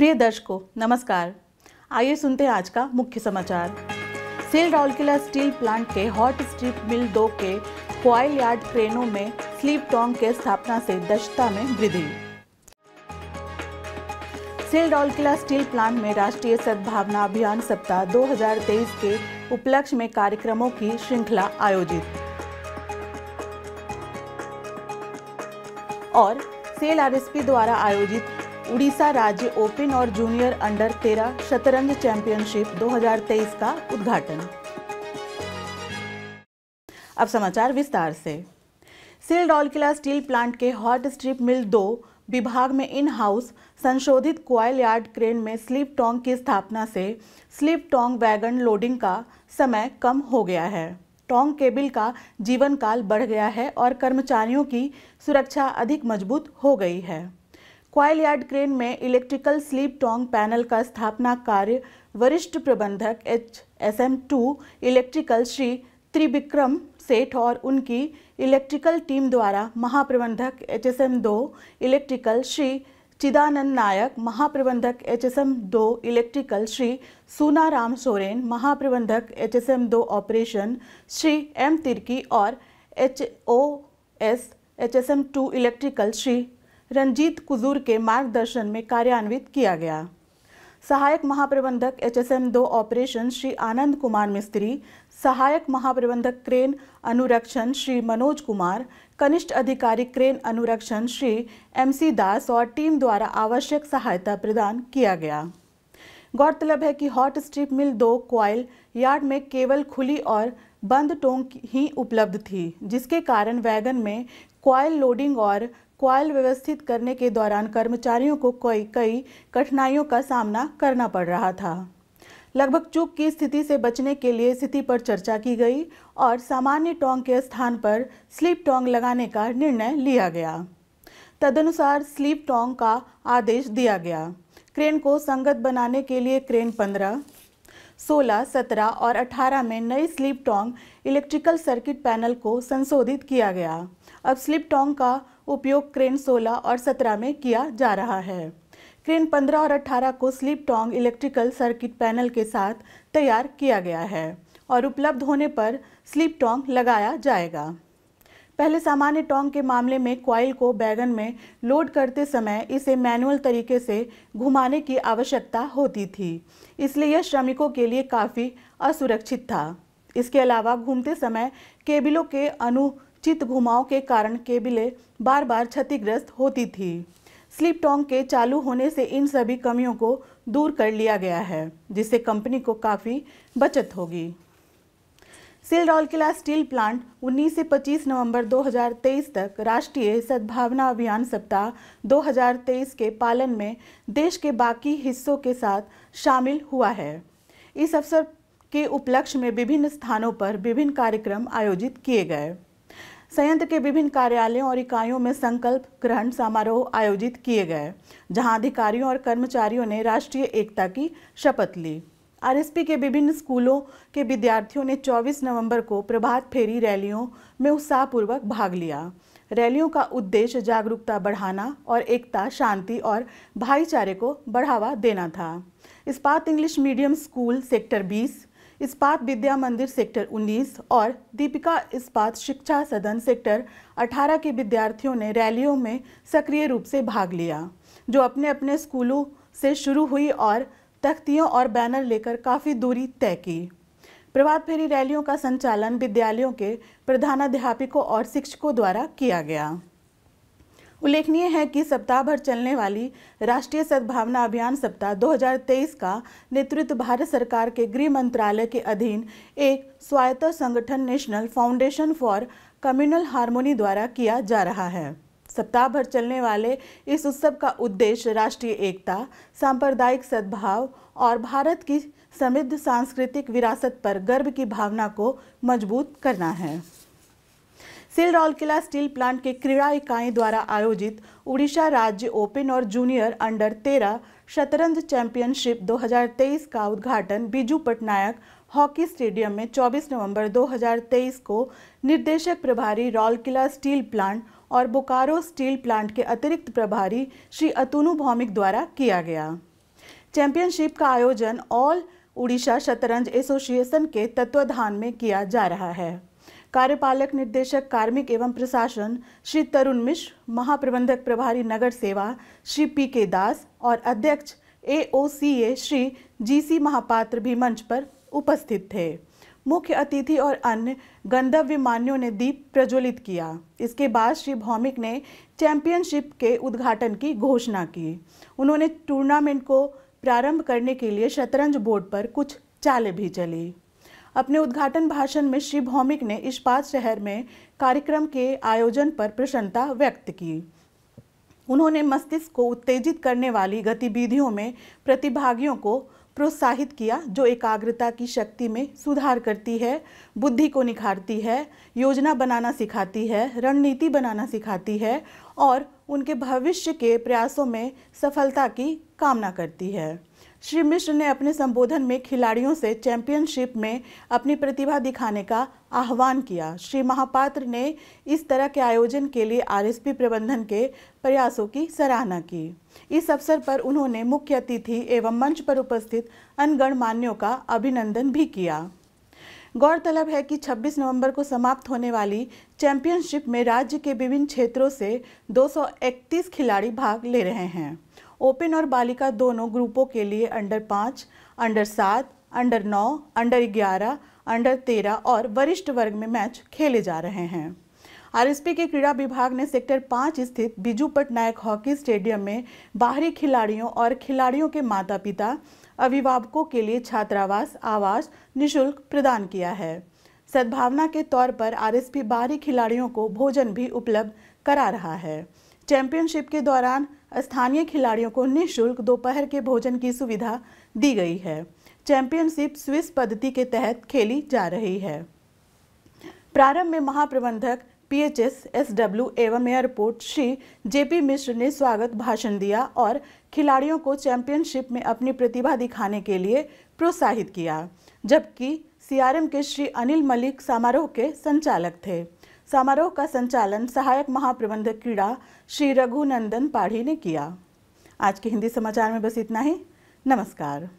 प्रिय दर्शकों नमस्कार। आइए सुनते हैं आज का मुख्य समाचार। सेल राउरकेला स्टील प्लांट के हॉट स्ट्रिप मिल 2 के कॉइल यार्ड क्रेनों में स्लिप टोंग के स्थापना से दक्षता में वृद्धि। सेल राउरकेला स्टील प्लांट में राष्ट्रीय सद्भावना अभियान सप्ताह 2023 के उपलक्ष्य में कार्यक्रमों की श्रृंखला आयोजित। और सेल आरएसपी द्वारा आयोजित उड़ीसा राज्य ओपन और जूनियर अंडर 13 शतरंज चैंपियनशिप 2023 का उद्घाटन। अब समाचार विस्तार से। सेल राउरकेला स्टील प्लांट के हॉट स्ट्रिप मिल 2 विभाग में इन हाउस संशोधित कॉइल यार्ड क्रेन में स्लिप टोंग की स्थापना से स्लिप टोंग वैगन लोडिंग का समय कम हो गया है। टोंग केबल का जीवन काल बढ़ गया है और कर्मचारियों की सुरक्षा अधिक मजबूत हो गई है। कॉइल यार्ड क्रेन में इलेक्ट्रिकल स्लिप टोंग पैनल का स्थापना कार्य वरिष्ठ प्रबंधक HSM2 इलेक्ट्रिकल श्री त्रिविक्रम सेठ और उनकी इलेक्ट्रिकल टीम द्वारा महाप्रबंधक HSM2 इलेक्ट्रिकल श्री चिदानंद नायक, महाप्रबंधक HSM2 इलेक्ट्रिकल श्री सूनाराम सोरेन, महाप्रबंधक HSM2 operation Shri M Tirkey और HOS HSM2 electrical Shri Ranjit Kujur के मार्गदर्शन में कार्यान्वित किया गया। सहायक महाप्रबंधक HSM2 ऑपरेशन श्री आनंद कुमार मिस्त्री, सहायक महाप्रबंधक क्रेन अनुरक्षण श्री मनोज कुमार, कनिष्ठ अधिकारी क्रेन अनुरक्षण श्री MC दास और टीम द्वारा आवश्यक सहायता प्रदान किया गया। गौरतलब है कि हॉट स्ट्रिप मिल 2 कॉइल यार्ड में केवल खुली और बंद टोंग ही उपलब्ध थी, जिसके कारण वैगन में कॉइल लोडिंग और कॉइल व्यवस्थित करने के दौरान कर्मचारियों को कई कठिनाइयों का सामना करना पड़ रहा था। लगभग चूक की स्थिति से बचने के लिए स्थिति पर चर्चा की गई और सामान्य टोंग के स्थान पर स्लिप टोंग लगाने का निर्णय लिया गया। तदनुसार स्लिप टोंग का आदेश दिया गया। क्रेन को संगत बनाने के लिए क्रेन 15, 16, 17 और 18 में नई slip Tong electrical circuit panel को संशोधित किया गया। अब स्लिप टोंग का उपयोग क्रेन 16 और 17 में किया जा रहा है। क्रेन 15 और 18 को slip Tong electrical circuit panel के साथ तैयार किया गया है और उपलब्ध होने पर स्लिप टोंग लगाया जाएगा। पहले सामान्य टोंग के मामले में कॉइल को वैगन में लोड करते समय इसे मैनुअल तरीके से घुमाने की आवश्यकता होती थी, इसलिए यह श्रमिकों के लिए काफ़ी असुरक्षित था। इसके अलावा घूमते समय केबलों के अनुचित घुमाव के कारण केबलें बार बार क्षतिग्रस्त होती थी। स्लिप टोंग के चालू होने से इन सभी कमियों को दूर कर लिया गया है, जिससे कंपनी को काफ़ी बचत होगी। सेल राउरकेला स्टील प्लांट 19 से 25 नवंबर 2023 तक राष्ट्रीय सद्भावना अभियान सप्ताह 2023 के पालन में देश के बाकी हिस्सों के साथ शामिल हुआ है। इस अवसर के उपलक्ष्य में विभिन्न स्थानों पर विभिन्न कार्यक्रम आयोजित किए गए। संयंत्र के विभिन्न कार्यालयों और इकाइयों में संकल्प ग्रहण समारोह आयोजित किए गए, जहां अधिकारियों और कर्मचारियों ने राष्ट्रीय एकता की शपथ ली। आरएसपी के विभिन्न स्कूलों के विद्यार्थियों ने 24 नवंबर को प्रभात फेरी रैलियों में उत्साहपूर्वक भाग लिया। रैलियों का उद्देश्य जागरूकता बढ़ाना और एकता, शांति और भाईचारे को बढ़ावा देना था। इस्पात इंग्लिश मीडियम स्कूल सेक्टर 20, इस्पात विद्या मंदिर सेक्टर 19 और दीपिका इस्पात शिक्षा सदन सेक्टर 18 के विद्यार्थियों ने रैलियों में सक्रिय रूप से भाग लिया, जो अपने अपने स्कूलों से शुरू हुई और तख्तियों और बैनर लेकर काफ़ी दूरी तय की। प्रभात फेरी रैलियों का संचालन विद्यालयों के प्रधानाध्यापकों और शिक्षकों द्वारा किया गया। उल्लेखनीय है कि सप्ताह भर चलने वाली राष्ट्रीय सद्भावना अभियान सप्ताह 2023 का नेतृत्व भारत सरकार के गृह मंत्रालय के अधीन एक स्वायत्त संगठन national foundation for communal harmony द्वारा किया जा रहा है। सप्ताह भर चलने वाले इस उत्सव का उद्देश्य राष्ट्रीय एकता, सांप्रदायिक सद्भाव और भारत की समृद्ध सांस्कृतिक विरासत पर गर्व की भावना को मजबूत करना है। सेल राउरकेला स्टील प्लांट के क्रीड़ा इकाई द्वारा आयोजित उड़ीसा राज्य ओपन और जूनियर अंडर 13 शतरंज चैंपियनशिप 2023 का उद्घाटन बीजू पटनायक हॉकी स्टेडियम में 24 नवंबर 2023 को निर्देशक प्रभारी राउरकेला स्टील प्लांट और बोकारो स्टील प्लांट के अतिरिक्त प्रभारी श्री अतुनु भौमिक द्वारा किया गया। चैंपियनशिप का आयोजन ऑल उड़ीसा शतरंज एसोसिएशन के तत्वाधान में किया जा रहा है। कार्यपालक निदेशक कार्मिक एवं प्रशासन श्री तरुण मिश्र, महाप्रबंधक प्रभारी नगर सेवा श्री पी.के. दास और अध्यक्ष AOCA श्री GC महापात्र भी मंच पर उपस्थित थे। मुख्य अतिथि और अन्य गंधर्वमान्यों ने दीप प्रज्वलित किया। इसके बाद श्री भौमिक ने चैंपियनशिप के उद्घाटन की घोषणा की। उन्होंने टूर्नामेंट को प्रारंभ करने के लिए शतरंज बोर्ड पर कुछ चालें भी चली। अपने उद्घाटन भाषण में श्री भौमिक ने इस्पात शहर में कार्यक्रम के आयोजन पर प्रसन्नता व्यक्त की। उन्होंने मस्तिष्क को उत्तेजित करने वाली गतिविधियों में प्रतिभागियों को प्रोत्साहित किया, जो एकाग्रता की शक्ति में सुधार करती है, बुद्धि को निखारती है, योजना बनाना सिखाती है, रणनीति बनाना सिखाती है और उनके भविष्य के प्रयासों में सफलता की कामना करती है। श्री मिश्र ने अपने संबोधन में खिलाड़ियों से चैंपियनशिप में अपनी प्रतिभा दिखाने का आह्वान किया। श्री महापात्र ने इस तरह के आयोजन के लिए RSP प्रबंधन के प्रयासों की सराहना की। इस अवसर पर उन्होंने मुख्य अतिथि एवं मंच पर उपस्थित अन्य गणमान्यों का अभिनंदन भी किया। गौरतलब है कि 26 नवंबर को समाप्त होने वाली चैंपियनशिप में राज्य के विभिन्न क्षेत्रों से 231 खिलाड़ी भाग ले रहे हैं। ओपन और बालिका दोनों ग्रुपों के लिए under 5, under 7, under 9, under 11, under 13 और वरिष्ठ वर्ग में मैच खेले जा रहे हैं। RSP के क्रीड़ा विभाग ने सेक्टर 5 स्थित बिजू पटनायक हॉकी स्टेडियम में बाहरी खिलाड़ियों और खिलाड़ियों के माता पिता अभिभावकों के लिए छात्रावास आवास निःशुल्क प्रदान किया है। सद्भावना के तौर पर RSP बाहरी खिलाड़ियों को भोजन भी उपलब्ध करा रहा है। चैंपियनशिप के दौरान स्थानीय खिलाड़ियों को निःशुल्क दोपहर के भोजन की सुविधा दी गई है। चैंपियनशिप स्विस पद्धति के तहत खेली जा रही है। प्रारंभ में महाप्रबंधक PHS SW एवं एयरपोर्ट श्री JP मिश्र ने स्वागत भाषण दिया और खिलाड़ियों को चैंपियनशिप में अपनी प्रतिभा दिखाने के लिए प्रोत्साहित किया, जबकि CRM के श्री अनिल मलिक समारोह के संचालक थे। समारोह का संचालन सहायक महाप्रबंधक क्रीड़ा श्री रघुनंदन पाढ़ी ने किया। आज के हिंदी समाचार में बस इतना ही। नमस्कार।